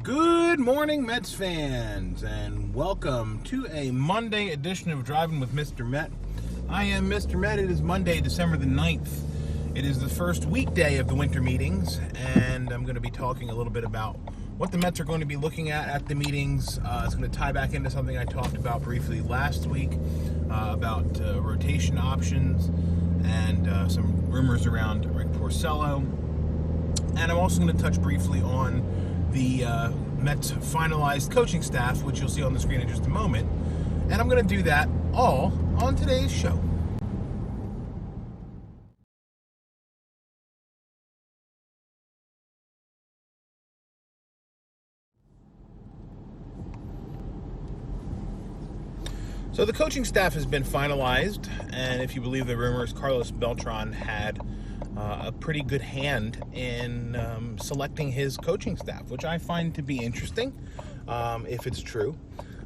Good morning, Mets fans, and welcome to a Monday edition of Drivin with Mr. Met. I am Mr. Met. It is Monday, December the 9th. It is the first weekday of the winter meetings, and I'm going to be talking a little bit about what the Mets are going to be looking at the meetings. It's going to tie back into something I talked about briefly last week about rotation options and some rumors around Rick Porcello. And I'm also going to touch briefly on the Mets finalized coaching staff, which you'll see on the screen in just a moment. And I'm going to do that all on today's show. So the coaching staff has been finalized, and if you believe the rumors, Carlos Beltran had a pretty good hand in selecting his coaching staff, which I find to be interesting, if it's true.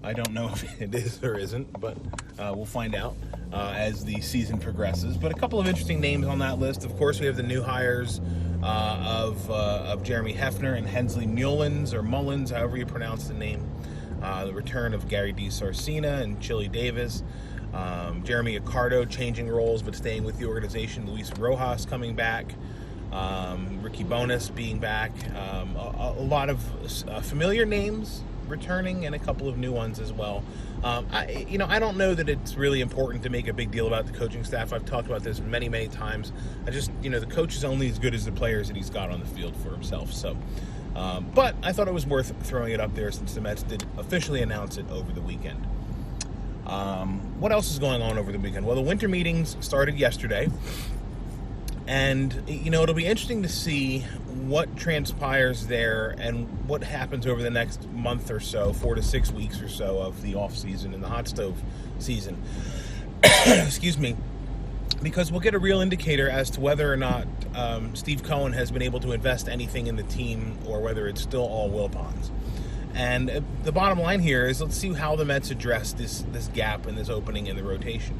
I don't know if it is or isn't, but we'll find out as the season progresses. But a couple of interesting names on that list. Of course, we have the new hires of Jeremy Hefner and Hensley Mullins, however you pronounce the name. The return of Gary DiSarcina and Chili Davis. Jeremy Accardo changing roles but staying with the organization. Luis Rojas coming back. Ricky Bonas being back. A lot of familiar names returning and a couple of new ones as well. I don't know that it's really important to make a big deal about the coaching staff. I've talked about this many, many times. The coach is only as good as the players that he's got on the field for himself. So, but I thought it was worth throwing it up there since the Mets did officially announce it over the weekend. What else is going on over the weekend? Well, the winter meetings started yesterday. And, it'll be interesting to see what transpires there and what happens over the next month or so, 4 to 6 weeks or so of the off season and the hot stove season. Excuse me. Because we'll get a real indicator as to whether or not Steve Cohen has been able to invest anything in the team or whether it's still all Wilpons. And the bottom line here is let's see how the Mets address this gap and this opening in the rotation.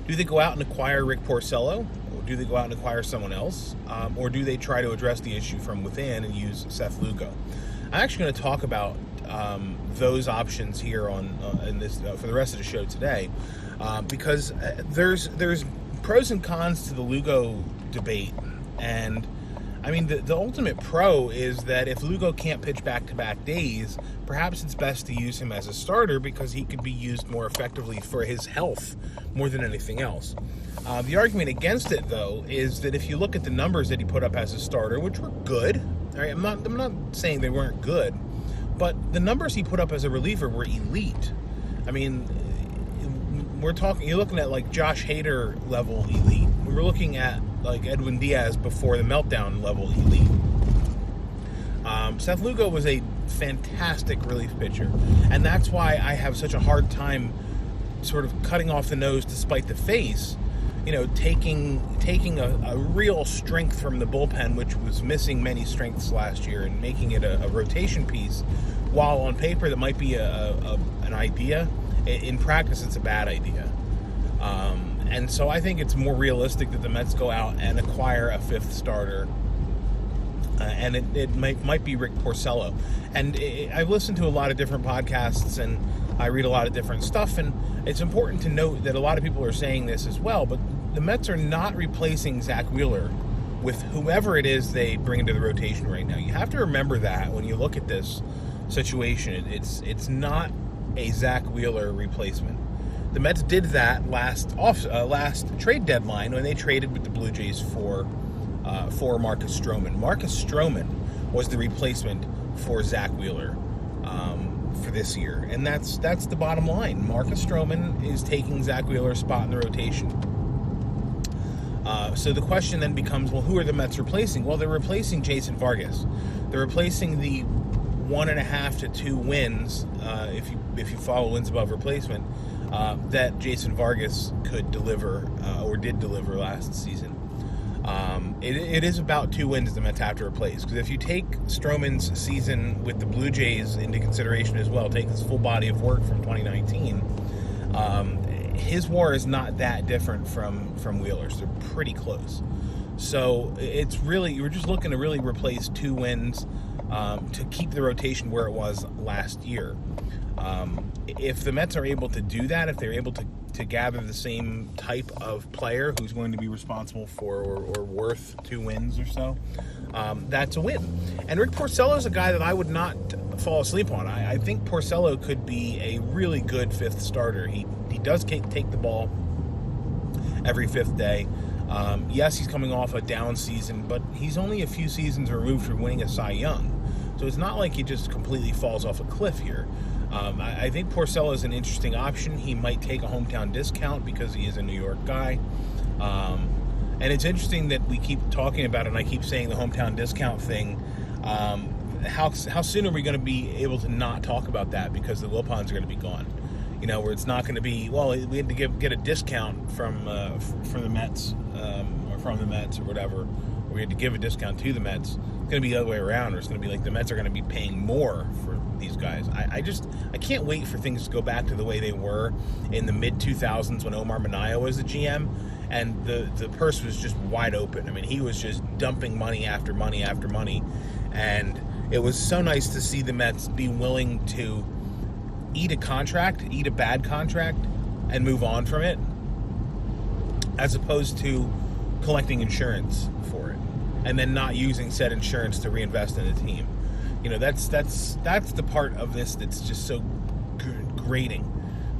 Do they go out and acquire Rick Porcello? Or do they go out and acquire someone else? Or do they try to address the issue from within and use Seth Lugo? I'm actually going to talk about those options here in this for the rest of the show today, because there's pros and cons to the Lugo debate. And I mean, the ultimate pro is that if Lugo can't pitch back-to-back days, perhaps it's best to use him as a starter because he could be used more effectively for his health more than anything else. The argument against it, though, is that if you look at the numbers that he put up as a starter, which were good, all right, I'm not saying they weren't good, but the numbers he put up as a reliever were elite. I mean, you're looking at like Josh Hader level elite. We're looking at like Edwin Diaz before the meltdown level elite. Seth Lugo was a fantastic relief pitcher, and that's why I have such a hard time sort of cutting off the nose to spite the face. Taking a real strength from the bullpen, which was missing many strengths last year, and making it a rotation piece, while on paper that might be an idea, in practice it's a bad idea. And so I think it's more realistic that the Mets go out and acquire a fifth starter, and it might be Rick Porcello. And I've listened to a lot of different podcasts, and I read a lot of different stuff, and it's important to note that a lot of people are saying this as well, but the Mets are not replacing Zack Wheeler with whoever it is they bring into the rotation right now. You have to remember that when you look at this situation. It's not a Zack Wheeler replacement. The Mets did that last trade deadline when they traded with the Blue Jays for Marcus Stroman. Marcus Stroman was the replacement for Zack Wheeler for this year, and that's the bottom line. Marcus Stroman is taking Zack Wheeler's spot in the rotation. So the question then becomes, well, who are the Mets replacing? Well, they're replacing Jason Vargas. They're replacing the 1.5 to 2 wins, if you follow wins above replacement, that Jason Vargas could deliver or did deliver last season. It is about 2 wins the Mets have to replace, because if you take Stroman's season with the Blue Jays into consideration as well, take his full body of work from 2019, his WAR is not that different from Wheeler's. They're pretty close. So it's really, you're just looking to really replace 2 wins to keep the rotation where it was last year. If the Mets are able to do that, if they're able to gather the same type of player who's going to be responsible for or worth 2 wins or so, that's a win. And Rick Porcello is a guy that I would not fall asleep on. I think Porcello could be a really good 5th starter. He does take the ball every 5th day. Yes, he's coming off a down season, but he's only a few seasons removed from winning a Cy Young. So it's not like he just completely falls off a cliff here. I think Porcello is an interesting option. He might take a hometown discount because he is a New York guy. And it's interesting that we keep talking about it, and I keep saying the hometown discount thing. How soon are we going to be able to not talk about that because the Wilpons are going to be gone? You know, where it's not going to be, well, we had to get a discount from the Mets or from the Mets or whatever. We had to give a discount to the Mets. It's going to be the other way around, or it's going to be like the Mets are going to be paying more for these guys. I can't wait for things to go back to the way they were in the mid-2000s when Omar Minaya was the GM, and the purse was just wide open. I mean, he was just dumping money after money after money, and it was so nice to see the Mets be willing to eat a bad contract, and move on from it, as opposed to collecting insurance for it and then not using said insurance to reinvest in the team. You know, that's the part of this that's just so grating.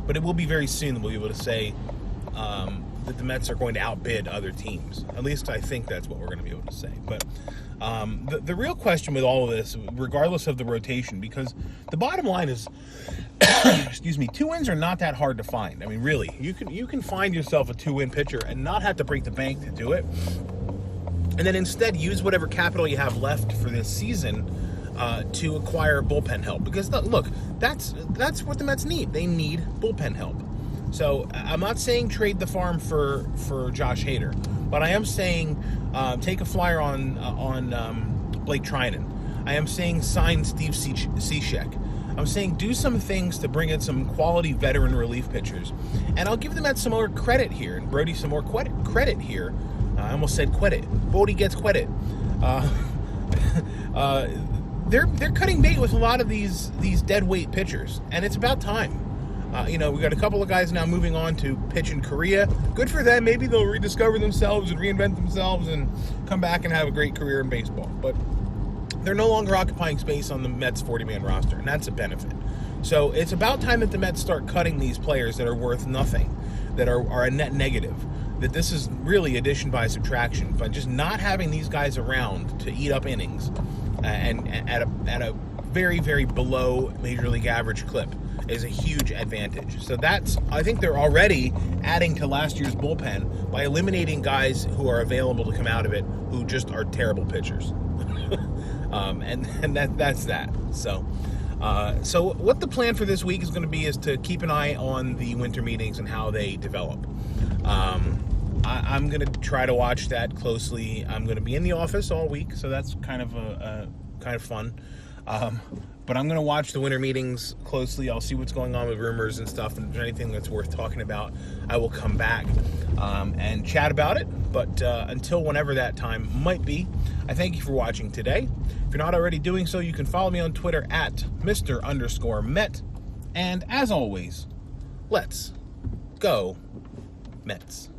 But it will be very soon that we'll be able to say that the Mets are going to outbid other teams. At least I think that's what we're going to be able to say. But the real question with all of this, regardless of the rotation, because the bottom line is, excuse me, 2 wins are not that hard to find. I mean, really, you can find yourself a 2-win pitcher and not have to break the bank to do it, and then instead use whatever capital you have left for this season to acquire bullpen help. Because look, that's what the Mets need. They need bullpen help. So I'm not saying trade the farm for Josh Hader, but I am saying take a flyer on Blake Trinan. I am saying sign Steve Cishek. I'm saying do some things to bring in some quality veteran relief pitchers. And I'll give the Mets some more credit here, and Brody some more credit here. I almost said credit. Brody gets credit. They're cutting bait with a lot of these dead weight pitchers, and it's about time. We got a couple of guys now moving on to pitch in Korea. Good for them. Maybe they'll rediscover themselves and reinvent themselves and come back and have a great career in baseball. But they're no longer occupying space on the Mets 40-man roster, and that's a benefit. So it's about time that the Mets start cutting these players that are worth nothing, that are a net negative, that this is really addition by subtraction. But just not having these guys around to eat up innings and at a very, very below Major League average clip is a huge advantage. So I think they're already adding to last year's bullpen by eliminating guys who are available to come out of it who just are terrible pitchers. And that's that. So what the plan for this week is going to be is to keep an eye on the winter meetings and how they develop. I'm going to try to watch that closely. I'm going to be in the office all week, so that's kind of fun. But I'm going to watch the winter meetings closely. I'll see what's going on with rumors and stuff, and if there's anything that's worth talking about, I will come back and chat about it. But until whenever that time might be, I thank you for watching today. If you're not already doing so, you can follow me on Twitter at Mr_Met. And as always, let's go Mets.